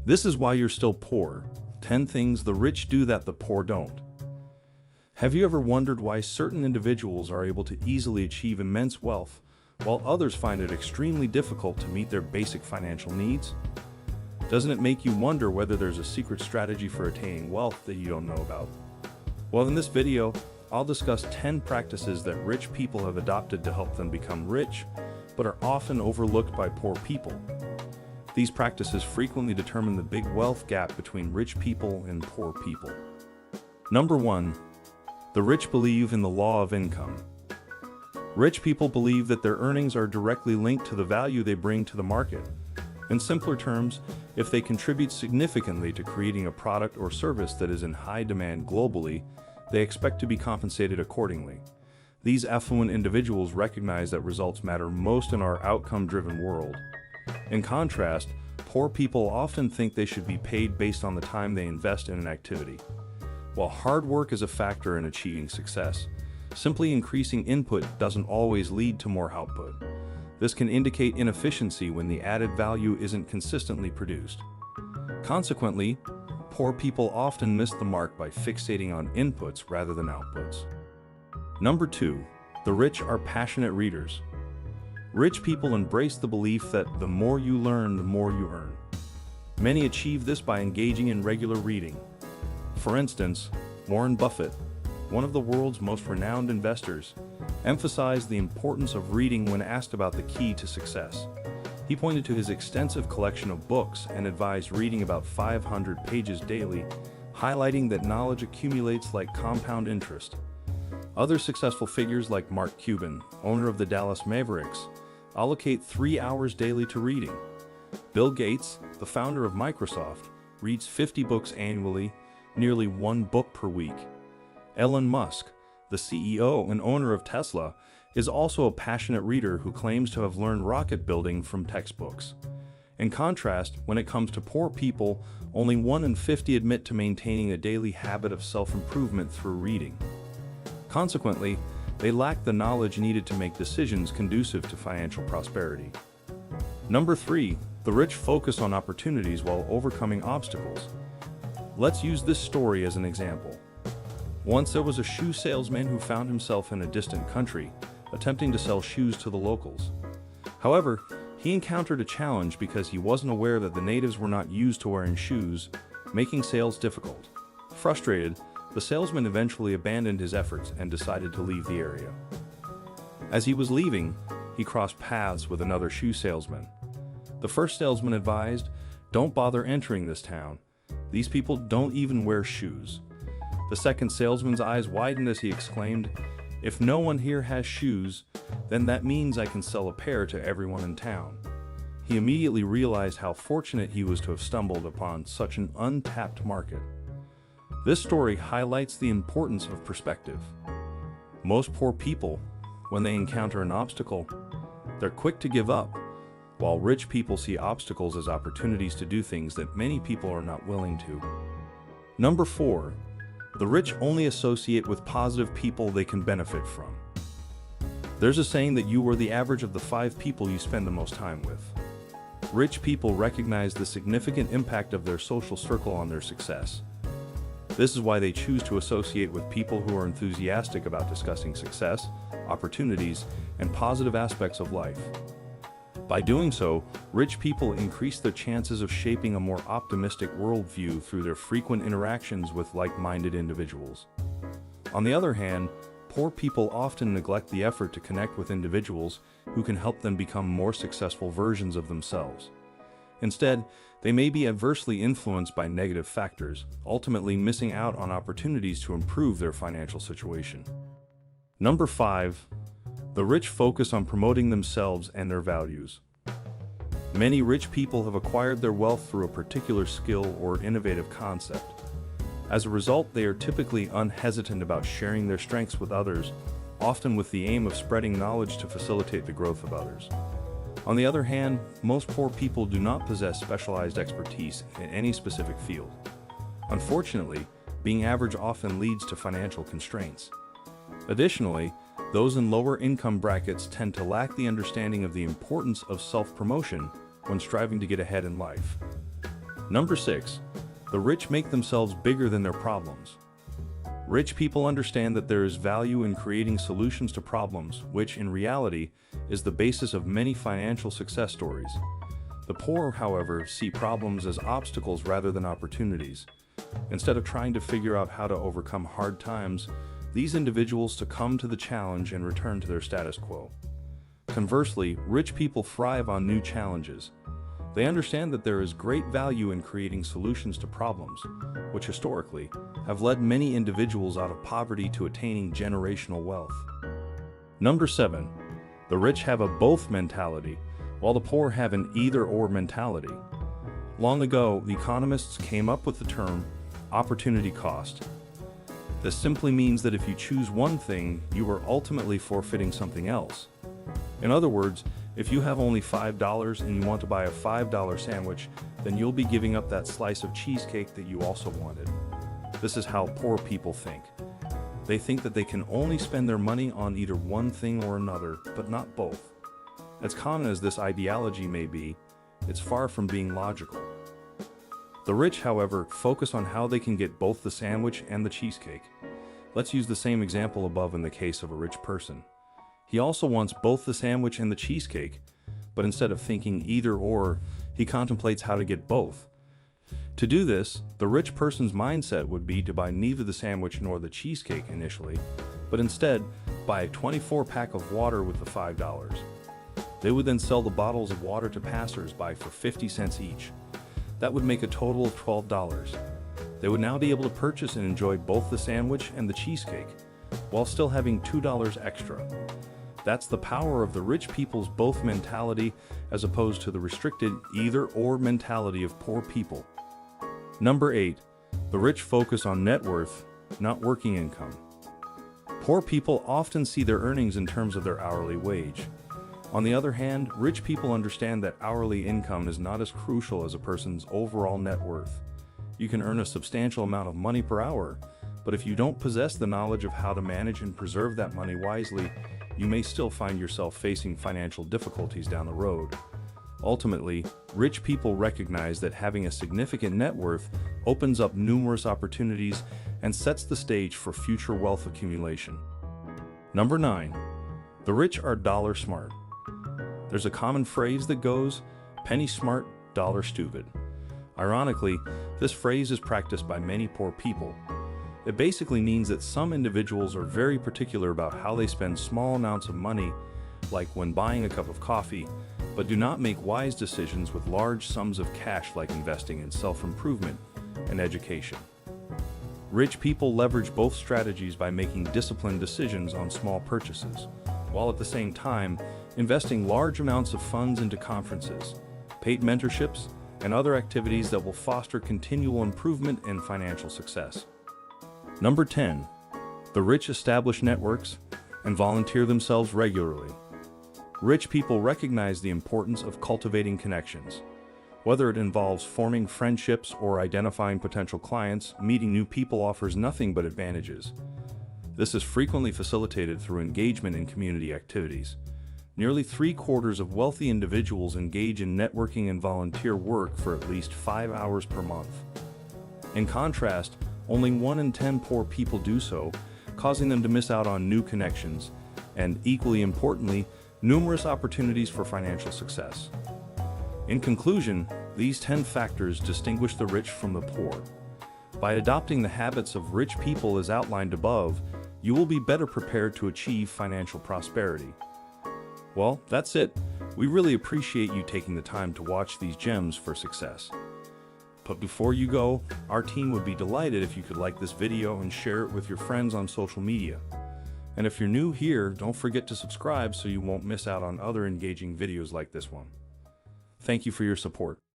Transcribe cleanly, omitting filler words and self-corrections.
This is why you're still poor. 10 things the rich do that the poor don't. Have you ever wondered why certain individuals are able to easily achieve immense wealth, while others find it extremely difficult to meet their basic financial needs? Doesn't it make you wonder whether there's a secret strategy for attaining wealth that you don't know about? Well, in this video, I'll discuss 10 practices that rich people have adopted to help them become rich, but are often overlooked by poor people. These practices frequently determine the big wealth gap between rich people and poor people. Number 1. The rich believe in the law of income. Rich people believe that their earnings are directly linked to the value they bring to the market. In simpler terms, if they contribute significantly to creating a product or service that is in high demand globally, they expect to be compensated accordingly. These affluent individuals recognize that results matter most in our outcome-driven world. In contrast, poor people often think they should be paid based on the time they invest in an activity. While hard work is a factor in achieving success, simply increasing input doesn't always lead to more output. This can indicate inefficiency when the added value isn't consistently produced. Consequently, poor people often miss the mark by fixating on inputs rather than outputs. Number 2. The rich are passionate readers. Rich people embrace the belief that the more you learn, the more you earn. Many achieve this by engaging in regular reading. For instance, Warren Buffett, one of the world's most renowned investors, emphasized the importance of reading when asked about the key to success. He pointed to his extensive collection of books and advised reading about 500 pages daily, highlighting that knowledge accumulates like compound interest. Other successful figures like Mark Cuban, owner of the Dallas Mavericks, allocate 3 hours daily to reading. Bill Gates, the founder of Microsoft, reads 50 books annually, nearly 1 book per week. Elon Musk, the CEO and owner of Tesla, is also a passionate reader who claims to have learned rocket building from textbooks. In contrast, when it comes to poor people, only 1 in 50 admit to maintaining a daily habit of self-improvement through reading. Consequently, they lack the knowledge needed to make decisions conducive to financial prosperity. Number 3. The rich focus on opportunities while overcoming obstacles. Let's use this story as an example. Once there was a shoe salesman who found himself in a distant country, attempting to sell shoes to the locals. However, he encountered a challenge because he wasn't aware that the natives were not used to wearing shoes, making sales difficult. Frustrated, the salesman eventually abandoned his efforts and decided to leave the area. As he was leaving, he crossed paths with another shoe salesman. The first salesman advised, "Don't bother entering this town. These people don't even wear shoes." The second salesman's eyes widened as he exclaimed, "If no one here has shoes, then that means I can sell a pair to everyone in town." He immediately realized how fortunate he was to have stumbled upon such an untapped market. This story highlights the importance of perspective. Most poor people, when they encounter an obstacle, they're quick to give up, while rich people see obstacles as opportunities to do things that many people are not willing to. Number 4. The rich only associate with positive people they can benefit from. There's a saying that you are the average of the 5 people you spend the most time with. Rich people recognize the significant impact of their social circle on their success. This is why they choose to associate with people who are enthusiastic about discussing success, opportunities, and positive aspects of life. By doing so, rich people increase their chances of shaping a more optimistic worldview through their frequent interactions with like-minded individuals. On the other hand, poor people often neglect the effort to connect with individuals who can help them become more successful versions of themselves. Instead, they may be adversely influenced by negative factors, ultimately missing out on opportunities to improve their financial situation. Number 5. The rich focus on promoting themselves and their values. Many rich people have acquired their wealth through a particular skill or innovative concept. As a result, they are typically unhesitant about sharing their strengths with others, often with the aim of spreading knowledge to facilitate the growth of others. On the other hand, most poor people do not possess specialized expertise in any specific field. Unfortunately, being average often leads to financial constraints. Additionally, those in lower income brackets tend to lack the understanding of the importance of self-promotion when striving to get ahead in life. Number 6. The rich make themselves bigger than their problems. Rich people understand that there is value in creating solutions to problems, which, in reality, is the basis of many financial success stories. The poor, however, see problems as obstacles rather than opportunities. Instead of trying to figure out how to overcome hard times, these individuals succumb to the challenge and return to their status quo. Conversely, rich people thrive on new challenges. They understand that there is great value in creating solutions to problems, which historically have led many individuals out of poverty to attaining generational wealth. Number 7. The rich have a both mentality, while the poor have an either-or mentality. Long ago, the economists came up with the term opportunity cost. This simply means that if you choose one thing, you are ultimately forfeiting something else. In other words, if you have only $5 and you want to buy a $5 sandwich, then you'll be giving up that slice of cheesecake that you also wanted. This is how poor people think. They think that they can only spend their money on either one thing or another, but not both. As common as this ideology may be, it's far from being logical. The rich, however, focus on how they can get both the sandwich and the cheesecake. Let's use the same example above in the case of a rich person. He also wants both the sandwich and the cheesecake, but instead of thinking either or, he contemplates how to get both. To do this, the rich person's mindset would be to buy neither the sandwich nor the cheesecake initially, but instead buy a 24-pack of water with the $5. They would then sell the bottles of water to passers-by for 50 cents each. That would make a total of $12. They would now be able to purchase and enjoy both the sandwich and the cheesecake, while still having $2 extra. That's the power of the rich people's both mentality as opposed to the restricted either-or mentality of poor people. Number 8. The rich focus on net worth, not working income. Poor people often see their earnings in terms of their hourly wage. On the other hand, rich people understand that hourly income is not as crucial as a person's overall net worth. You can earn a substantial amount of money per hour, but if you don't possess the knowledge of how to manage and preserve that money wisely, you may still find yourself facing financial difficulties down the road. Ultimately, rich people recognize that having a significant net worth opens up numerous opportunities and sets the stage for future wealth accumulation. Number 9. The rich are dollar smart. There's a common phrase that goes, penny smart, dollar stupid. Ironically, this phrase is practiced by many poor people. It basically means that some individuals are very particular about how they spend small amounts of money, like when buying a cup of coffee, but do not make wise decisions with large sums of cash like investing in self-improvement and education. Rich people leverage both strategies by making disciplined decisions on small purchases, while at the same time investing large amounts of funds into conferences, paid mentorships, and other activities that will foster continual improvement and financial success. Number 10. The rich establish networks and volunteer themselves regularly. Rich people recognize the importance of cultivating connections. Whether it involves forming friendships or identifying potential clients, meeting new people offers nothing but advantages. This is frequently facilitated through engagement in community activities. Nearly 3/4 of wealthy individuals engage in networking and volunteer work for at least 5 hours per month. In contrast, only 1 in 10 poor people do so, causing them to miss out on new connections and, equally importantly, numerous opportunities for financial success. In conclusion, these 10 factors distinguish the rich from the poor. By adopting the habits of rich people as outlined above, you will be better prepared to achieve financial prosperity. Well, that's it. We really appreciate you taking the time to watch these gems for success. But before you go, our team would be delighted if you could like this video and share it with your friends on social media. And if you're new here, don't forget to subscribe so you won't miss out on other engaging videos like this one. Thank you for your support.